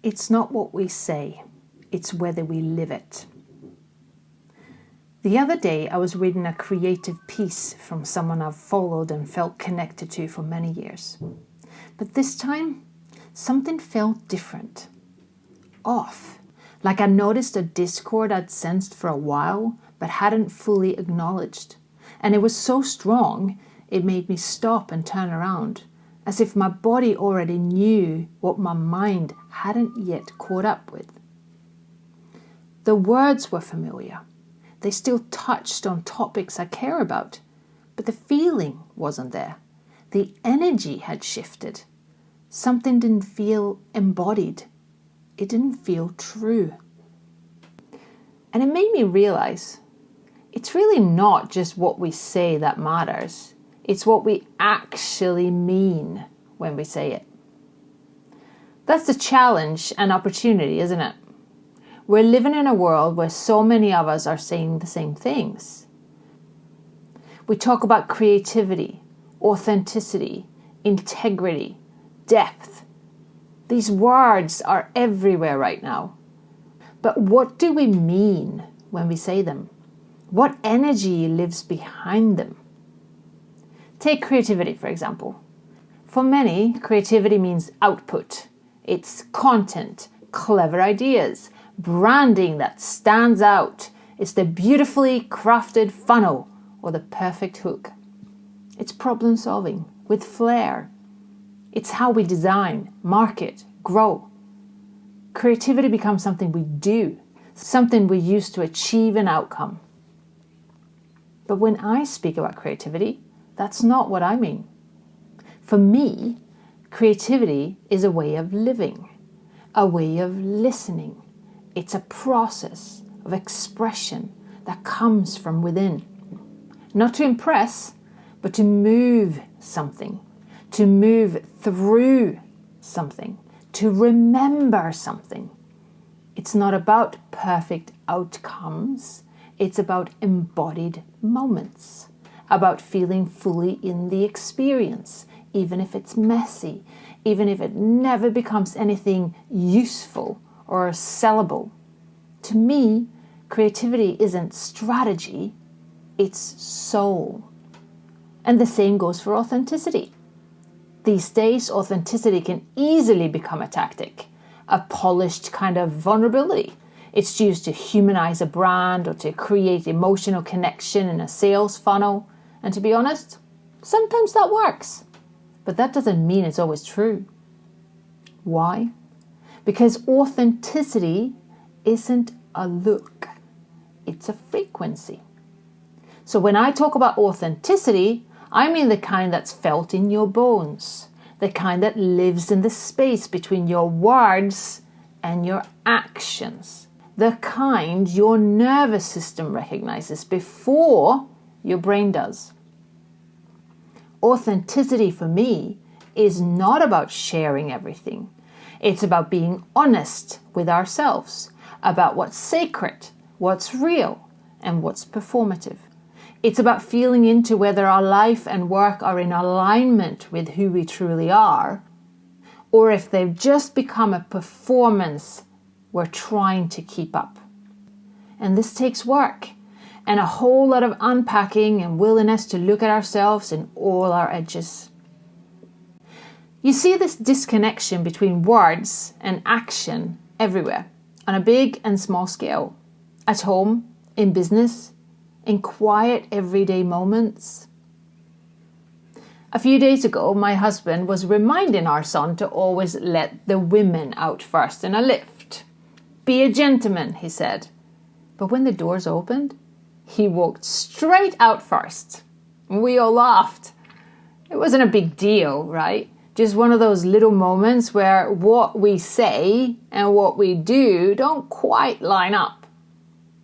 It's not what we say, it's whether we live it. The other day I was reading a creative piece from someone I've followed and felt connected to for many years. But this time, something felt different. Off. Like I noticed a discord I'd sensed for a while, but hadn't fully acknowledged. And it was so strong, it made me stop and turn around, as if my body already knew what my mind hadn't yet caught up with. The words were familiar. They still touched on topics I care about, but the feeling wasn't there. The energy had shifted. Something didn't feel embodied. It didn't feel true. And it made me realize it's really not just what we say that matters. It's what we actually mean when we say it. That's the challenge and opportunity, isn't it? We're living in a world where so many of us are saying the same things. We talk about creativity, authenticity, integrity, depth. These words are everywhere right now. But what do we mean when we say them? What energy lives behind them? Take creativity, for example. For many, creativity means output. It's content, clever ideas, branding that stands out. It's the beautifully crafted funnel or the perfect hook. It's problem solving with flair. It's how we design, market, grow. Creativity becomes something we do, something we use to achieve an outcome. But when I speak about creativity, that's not what I mean. For me, creativity is a way of living, a way of listening. It's a process of expression that comes from within. Not to impress, but to move something, to move through something, to remember something. It's not about perfect outcomes. It's about embodied moments, about feeling fully in the experience, even if it's messy, even if it never becomes anything useful or sellable. To me, creativity isn't strategy, it's soul. And the same goes for authenticity. These days, authenticity can easily become a tactic, a polished kind of vulnerability. It's used to humanize a brand or to create emotional connection in a sales funnel. And to be honest, sometimes that works. But that doesn't mean it's always true. Why? Because authenticity isn't a look, it's a frequency. So when I talk about authenticity, I mean the kind that's felt in your bones, the kind that lives in the space between your words and your actions, the kind your nervous system recognizes before your brain does. Authenticity for me is not about sharing everything. It's about being honest with ourselves, about what's sacred, what's real, and what's performative. It's about feeling into whether our life and work are in alignment with who we truly are, or if they've just become a performance we're trying to keep up. And this takes work and a whole lot of unpacking and willingness to look at ourselves in all our edges. You see this disconnection between words and action everywhere, on a big and small scale, at home, in business, in quiet everyday moments. A few days ago, my husband was reminding our son to always let the women out first in a lift. Be a gentleman, he said. But when the doors opened, he walked straight out first. We all laughed. It wasn't a big deal, right? Just one of those little moments where what we say and what we do don't quite line up.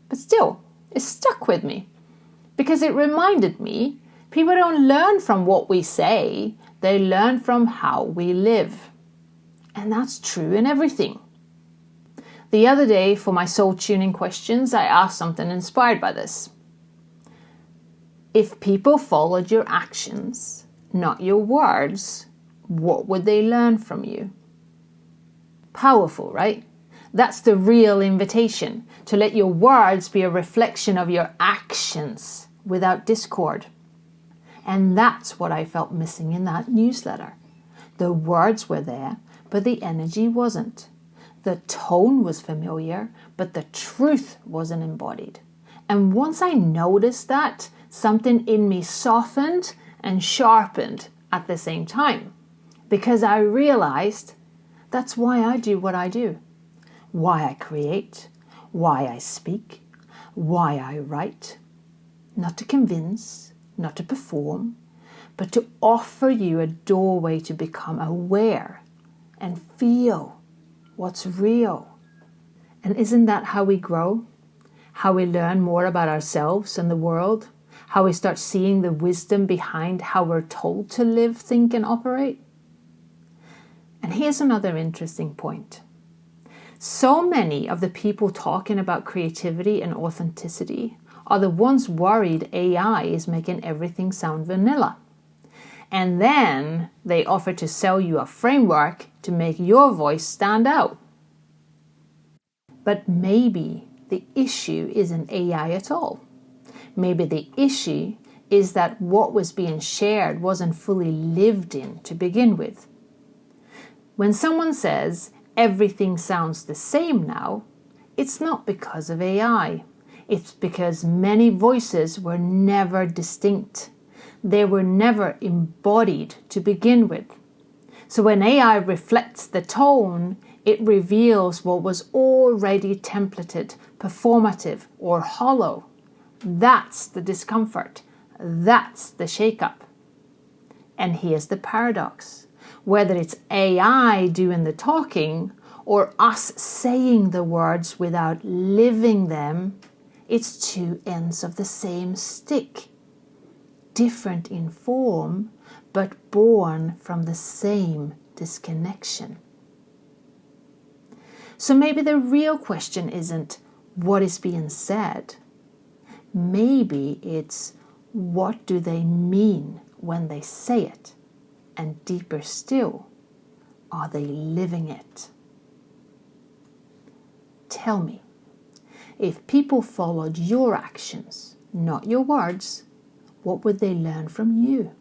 But still, it stuck with me because it reminded me people don't learn from what we say, they learn from how we live. And that's true in everything. The other day, for my soul tuning questions, I asked something inspired by this. If people followed your actions, not your words, what would they learn from you? Powerful, right? That's the real invitation, to let your words be a reflection of your actions without discord. And that's what I felt missing in that newsletter. The words were there, but the energy wasn't. The tone was familiar, but the truth wasn't embodied. And once I noticed that, something in me softened and sharpened at the same time. Because I realized that's why I do what I do. Why I create, why I speak, why I write. Not to convince, not to perform, but to offer you a doorway to become aware and feel what's real. And isn't that how we grow? How we learn more about ourselves and the world? How we start seeing the wisdom behind how we're told to live, think, and operate? And here's another interesting point. So many of the people talking about creativity and authenticity are the ones worried AI is making everything sound vanilla. And then they offer to sell you a framework to make your voice stand out. But maybe the issue isn't AI at all. Maybe the issue is that what was being shared wasn't fully lived in to begin with. When someone says everything sounds the same now, it's not because of AI. It's because many voices were never distinct. They were never embodied to begin with. So when AI reflects the tone, it reveals what was already templated, performative, or hollow. That's the discomfort. That's the shakeup. And here's the paradox. Whether it's AI doing the talking or us saying the words without living them, it's two ends of the same stick. Different in form, but born from the same disconnection. So maybe the real question isn't what is being said. Maybe it's what do they mean when they say it? And deeper still, are they living it? Tell me, if people followed your actions, not your words, what would they learn from you?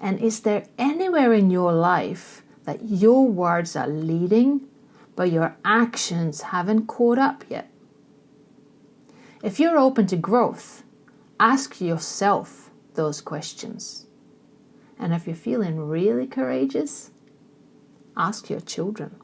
And is there anywhere in your life that your words are leading, but your actions haven't caught up yet? If you're open to growth, ask yourself those questions. And if you're feeling really courageous, ask your children.